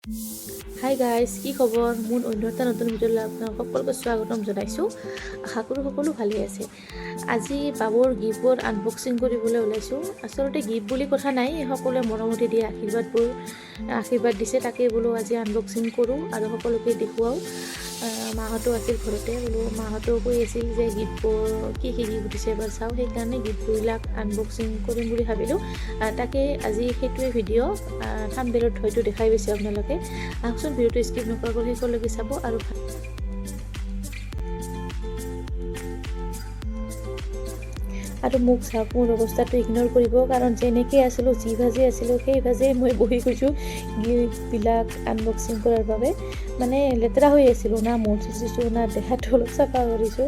Hi guys, কি খবৰ? মোৰ অন্য এটা নতুন ভিডিঅ'লৈ আপোনাক সকলোকে স্বাগতম জনাইছোঁ। আশা কৰোঁ সকলো ভালেই আছে। আজি বাবুৰ গিফ্টবোৰ আনবক্সিং কৰিবলৈ ওলাইছোঁ। আচলতে গিফ্ট বুলি কথা নাই, সকলোৱে মৰমতে দিয়ে আশীৰ্বাদ দিছে, তাকে বোলো আজি আনবক্সিং কৰোঁ আৰু সকলোকে দেখুৱাওঁ। মাহঁতো আছিল ঘৰতে, বোলো মাহঁতেও কৈ আছিল যে গিফ্টবোৰ কি গিফ্ট দিছে এবাৰ চাওঁ, সেইকাৰণে গিফ্টবিলাক আনবক্সিং কৰিম বুলি ভাবিলোঁ। তাকে আজি সেইটোৱে ভিডিঅ' থাম্বনেইলত হয়তো দেখাই পাইছে আপোনালোকে। আহকচোন ভিডিঅ'টো স্কিপ নকৰাকৈ শেষলৈকে চাব আৰু মোক চাওক, মোৰ অৱস্থাটো ইগন'ৰ কৰিব, কাৰণ যেনেকৈ আছিলোঁ, যি ভাজে আছিলোঁ সেই ভাজেই মই বহি গৈছোঁ গিফ্টবিলাক আনবক্সিং কৰাৰ বাবে। মানে লেতেৰা হৈ আছিলোঁ, না মন চুচিছোঁ, না দেহাটো অলপ চাফা কৰিছোঁ।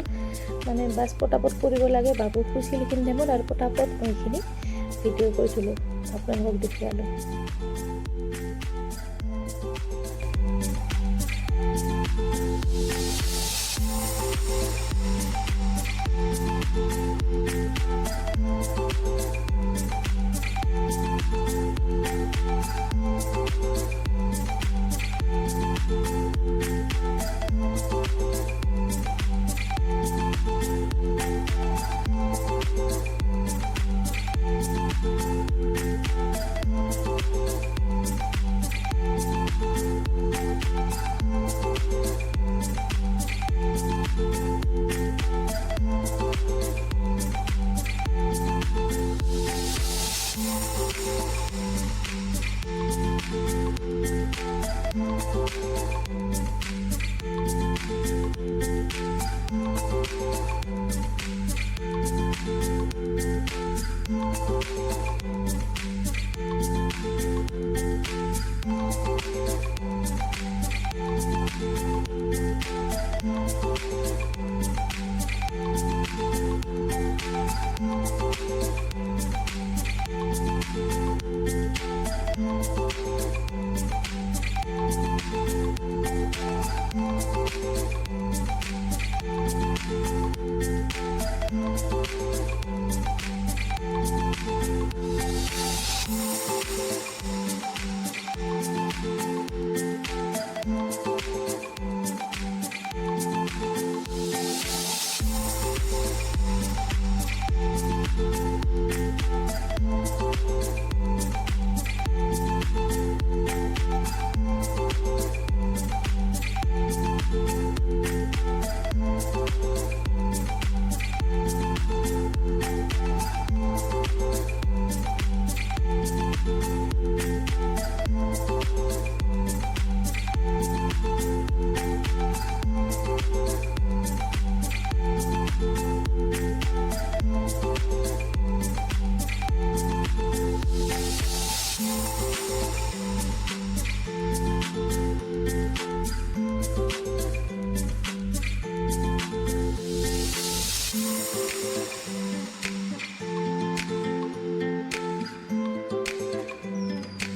মানে বাছ পটাপট কৰিব লাগে, বাবু শুইছিল এইখিনি টাইমত আৰু পটাপট মই এইখিনি ভিডিঅ' কৰিছিলোঁ, আপোনালোকক দেখুৱালোঁ।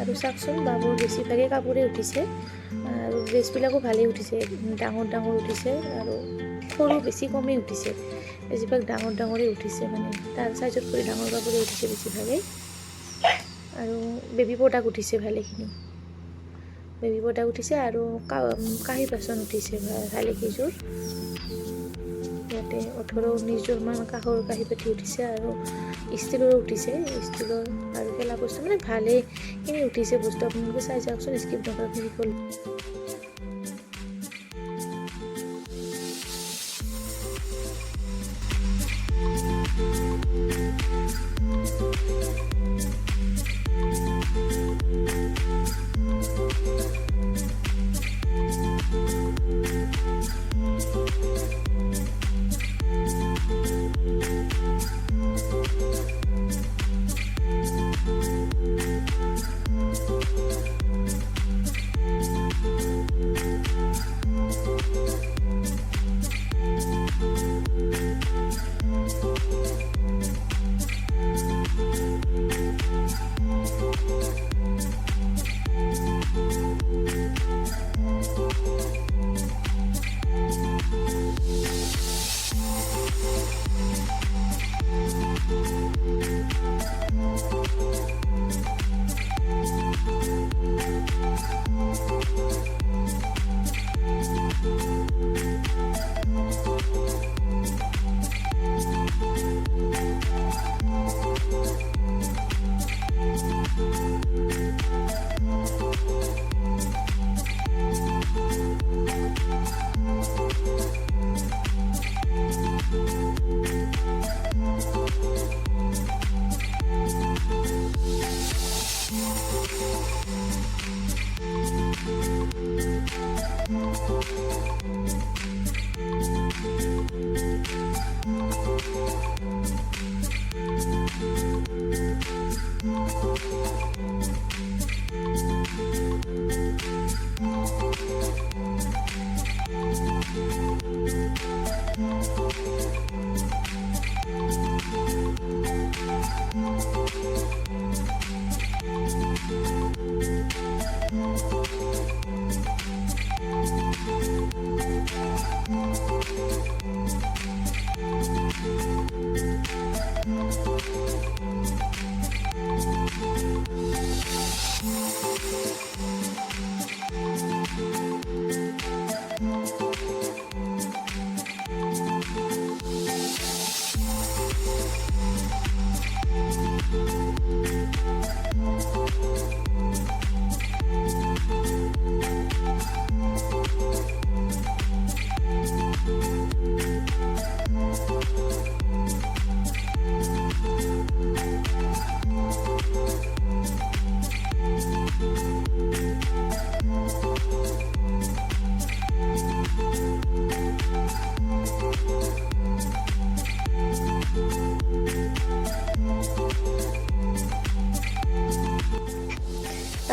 আৰু চাওকচোন, বাবুৰ বেছিভাগে কাপোৰে উঠিছে আৰু ড্ৰেছবিলাকো ভালেই উঠিছে, ডাঙৰ উঠিছে আৰু সৰু বেছি কমেই উঠিছে। বেছিভাগ ডাঙৰেই উঠিছে, মানে তাৰ চাইজত কৰি ডাঙৰ কাপোৰে উঠিছে বেছিভাগেই। আৰু বেবী প্ৰডাক্ট উঠিছে ভালেখিনি, বেবী প্ৰডাক্ট উঠিছে আৰু কাঁহী বাচন উঠিছে ভালেকেইযোৰ। ইয়াতে 18-19যোৰমান কাঁহী বাতি উঠিছে আৰু ষ্টীলৰো উঠিছে, ষ্টীলৰ আৰু খেলা বস্তু, মানে ভালেখিনি উঠিছে বস্তু। আপোনালোকে চাই যাওকচোন, স্কিপ নকৰাকৈ শিকল।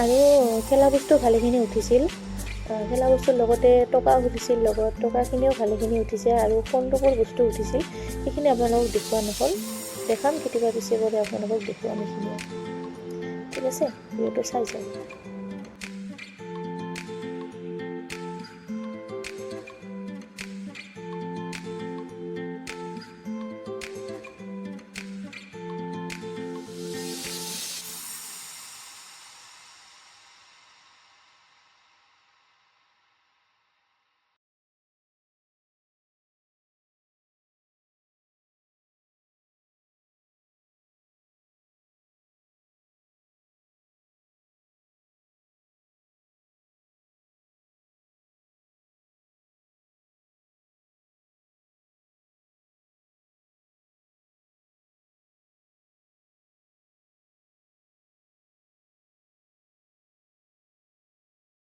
আৰু খেলা বস্তু ভালেখিনি উঠিছিল। খেলা বস্তুৰ লগতে টকাও উঠিছিল, লগত টকাখিনিও ভালেখিনি উঠিছে আৰু ফোনটোবোৰ বস্তু উঠিছিল। সেইখিনি আপোনালোকক দেখুওৱা নহ'ল, দেখাম কেতিয়াবা পিছে পৰে আপোনালোকক দেখুৱাম এইখিনিও। ঠিক আছে, ভিডিঅ'টো চাই যাওক।